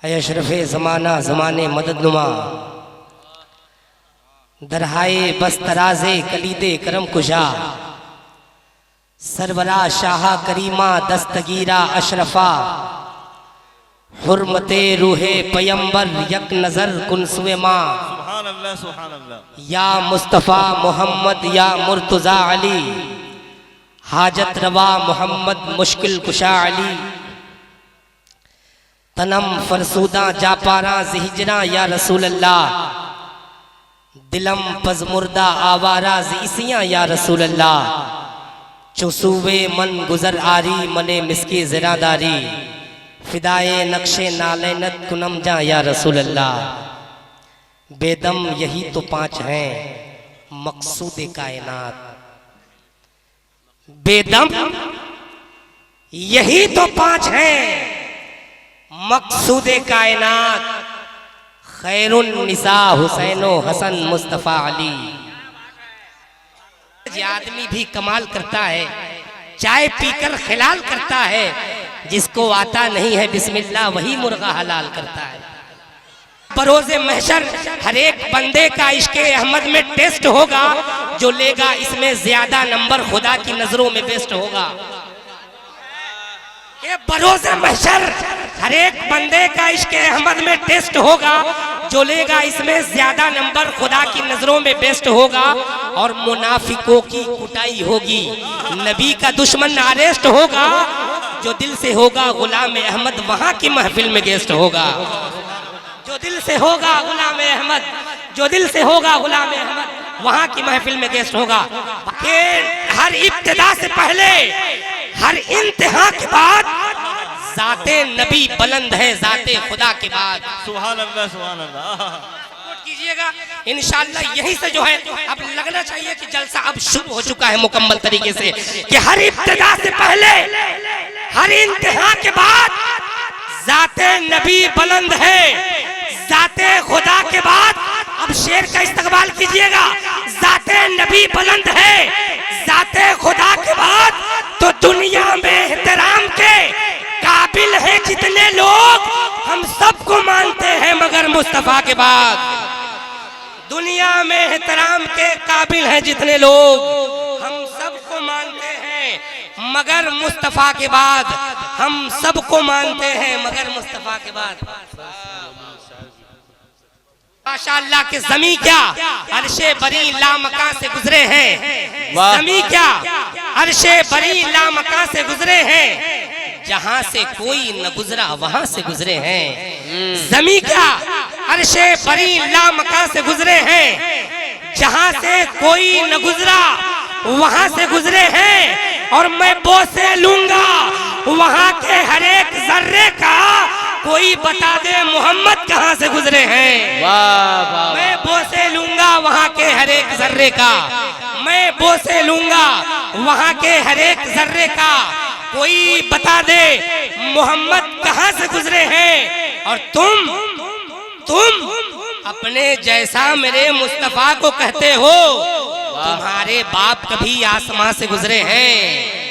अशरफ़े ज़माना ज़माने मददनुमा दरहाए बस तराज़े कलीदे करम कुशा सरवरा शाह करीमा दस्तगीरा अशरफा हुर्मते रूहे पयंबर यक नज़र कुनसुए माँ या मुस्तफ़ा मोहम्मद या मुर्तज़ा अली हाजत रवा मोहम्मद मुश्किल कुशा अली तनम फरसूदा जापारा ज़िहिजरा या रसूल अल्लाह दिलम पज़मुर्दा आवारा ज़िसियाँ या रसूल अल्लाह चुसूवे मन गुज़र आरी मने मिसके ज़रादारी फिदाए नक्शे नालैनत कुनम जा या रसूल अल्लाह बेदम यही तो पांच हैं मकसूद कायनात बेदम यही तो पांच हैं मकसूद कायनात खैरुन निसा हुसैनो हसन मुस्तफ़ा अली। ये आदमी भी कमाल करता है, चाय पीकर खिलाल करता है, जिसको आता नहीं है बिस्मिल्लाह वही मुर्गा हलाल करता है। बरोज़े महशर हर एक बंदे का इश्क़े अहमद में टेस्ट होगा, जो लेगा इसमें ज्यादा नंबर खुदा की नजरों में बेस्ट होगा। ये बरोज़े महशर हर एक बंदे का इश्क़े अहमद में टेस्ट होगा, जो लेगा इसमें ज्यादा नंबर खुदा की नजरों में बेस्ट होगा। और मुनाफिकों की कुटाई होगी, नबी का दुश्मन अरेस्ट होगा, जो दिल से होगा गुलाम अहमद वहां की महफिल में गेस्ट होगा। जो दिल से होगा गुलाम अहमद, जो दिल से होगा गुलाम अहमद वहां की महफिल में गेस्ट होगा। हर इब्तिदा से पहले हर इंतहा के बाद जाते नबी बुलंद है जाते खुदा के बाद। सुभान अल्लाह सुभान अल्लाह कीजिएगा इंशाअल्लाह। यही से जो है अब लगना चाहिए कि जलसा अब शुरू हो चुका है मुकम्मल तरीके से, कि हर इब्तिदा से पहले हर इंतहा के बाद जाते नबी बुलंद है जाते खुदा के बाद। अब शेर का इस्तकबाल कीजिएगा। जाते नबी बुलंद है जाते खुदा के बाद, तो दुनिया में एहतराम के काबिल है जितने लोग, हम सबको मानते हैं मगर मुस्तफा के बाद। दुनिया में एहतराम के काबिल हैं जितने लोग, हम सबको मानते हैं मगर मुस्तफा के बाद। हम सबको मानते हैं मगर मुस्तफा के बाद। माशाअल्लाह के ज़मी क्या अर्शे बरी लामका से गुजरे हैं। ज़मी क्या अर्शे बरी लामका से गुजरे हैं, जहां से कोई न गुजरा वहां से गुजरे हैं। ज़मी क्या अर्शे बरी लामका से गुजरे हैं, जहां से कोई न गुजरा वहां से गुजरे हैं। और मैं बोसे लूंगा वहां के हर एक जर्रे का, कोई बता दे मोहम्मद कहां से गुजरे हैं। वाह वाह। मैं बोसे लूंगा वहां के हर एक जर्रे का, मैं बोसे लूंगा वहां के हर एक जर्रे का, कोई बता दे मोहम्मद कहां से गुजरे हैं। और तुम अपने जैसा मेरे मुस्तफा को कहते हो, तुम्हारे बाप कभी आसमां से गुजरे हैं।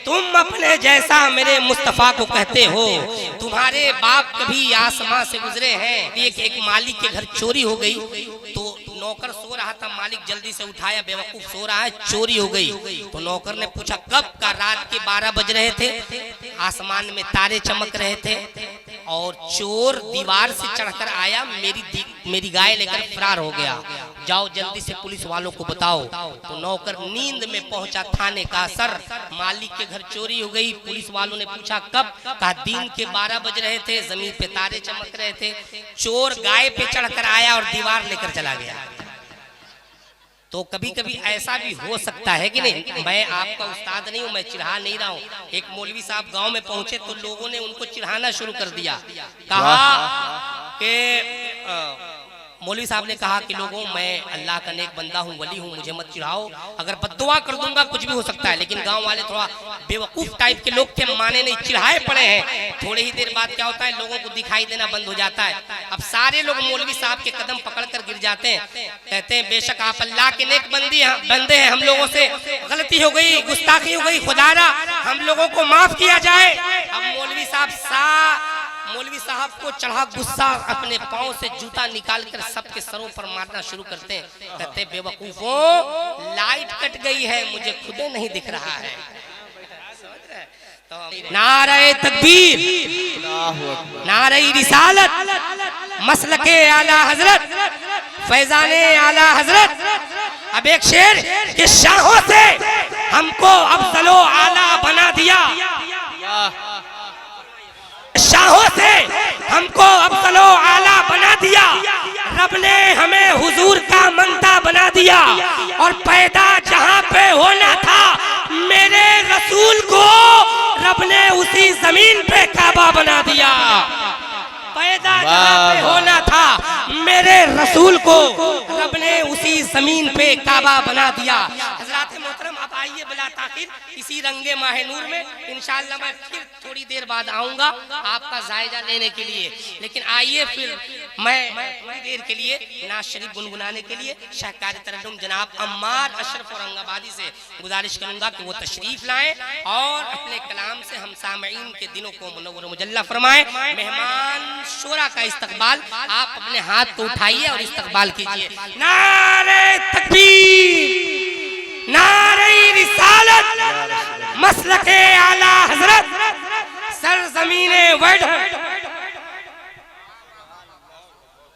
तुम अपने जैसा मेरे मुस्तफा को कहते हो, तुम्हारे बाप कभी आसमां से गुजरे हैं। एक मालिक के घर चोरी हो गई, तो नौकर सो रहा था, मालिक जल्दी से उठाया, बेवकूफ सो रहा है, चोरी हो गई। तो नौकर ने पूछा कब का? रात के 12 बज रहे थे, आसमान में तारे चमक रहे थे और चोर दीवार से चढ़कर आया, मेरी गाय लेकर फरार हो गया, जाओ जल्दी से पुलिस वालों को बताओ। तो नौकर नींद में पहुंचा थाने का, सर मालिक के घर चोरी हो गई। पुलिस वालों ने पूछा कब? कहा दिन के 12 बज रहे थे, जमीन पे तारे चमक रहे थे, चोर गाय पे चढ़कर आया और दीवार लेकर चला गया। तो कभी कभी ऐसा भी हो सकता है कि नहीं। मैं आपका उस्ताद नहीं हूं, मैं चिढ़ा नहीं रहा हूं। एक मौलवी साहब गांव में पहुंचे तो लोगों ने उनको चिढ़ाना शुरू कर दिया। कहा कि मौलवी साहब ने कहा कि लोगों, मैं अल्लाह का नेक बंदा हूँ, वली हूँ, मुझे मत चिढ़ाओ, अगर बद्दुआ कर दूंगा कुछ भी हो सकता है। लेकिन गांव वाले थोड़ा बेवकूफ टाइप के लोग थे, माने नहीं, चिढ़ाए पड़े हैं। थोड़ी ही देर बाद क्या होता है, लोगों को दिखाई देना बंद हो जाता है। अब सारे लोग मौलवी साहब के कदम पकड़कर गिर जाते हैं, कहते हैं बेशक आप अल्लाह के नेक बंदे हैं, हम लोगों से गलती हो गई, गुस्ताखी हो गई, खुदारा हम लोगों को माफ किया जाए। अब मौलवी साहब मौलवी साहब को चढ़ा गुस्सा, अपने पांव से जूता निकालकर सबके सरों पर मारना शुरू करते हैं। कहते बेवकूफों, लाइट कट गई है, मुझे खुदे नहीं दिख रहा है। तो नारे तकबीर, नारे रिसालत, मसलके आला हजरत, फैजाने आला हजरत। अब एक शेर के शाहों से हमको अफजलो आला बना दिया, शाहों से हमको अफजलो आला बना दिया। रब ने हमें हुजूर का मंता बना दिया, और पैदा जहां पे होना था मेरे रसूल को रब ने उसी जमीन पे काबा बना दिया। पैदा जहां पे होना था मेरे रसूल को रब ने उसी जमीन पे काबा बना दिया। हजरात मोहतरम, अब आइए बिला ताखिर इसी रंगे माह नूर में इंशाअल्लाह मैं फिर थोड़ी देर बाद आऊंगा आपका जायजा लेने के लिए। लेकिन आइए फिर मैं थोड़ी देर के लिए नाज शरीफ गुनगुनाने के लिए शाहकारी तरन्नुम जनाब अम्मार अशरफ औरंगाबादी से गुजारिश करूंगा कि वो तशरीफ लाएं और अपने कलाम से हम सामईन के दिनों को मुनव्वर मुजल्ला फरमाएं। मेहमान शोरा का इस्तकबाल आप अपने हाथ को उठाइए और इस्तकबाल कीजिए। नारे तकबीर, नारे रिसालत, मसलके आला हजरत, सरजमीने वर्ड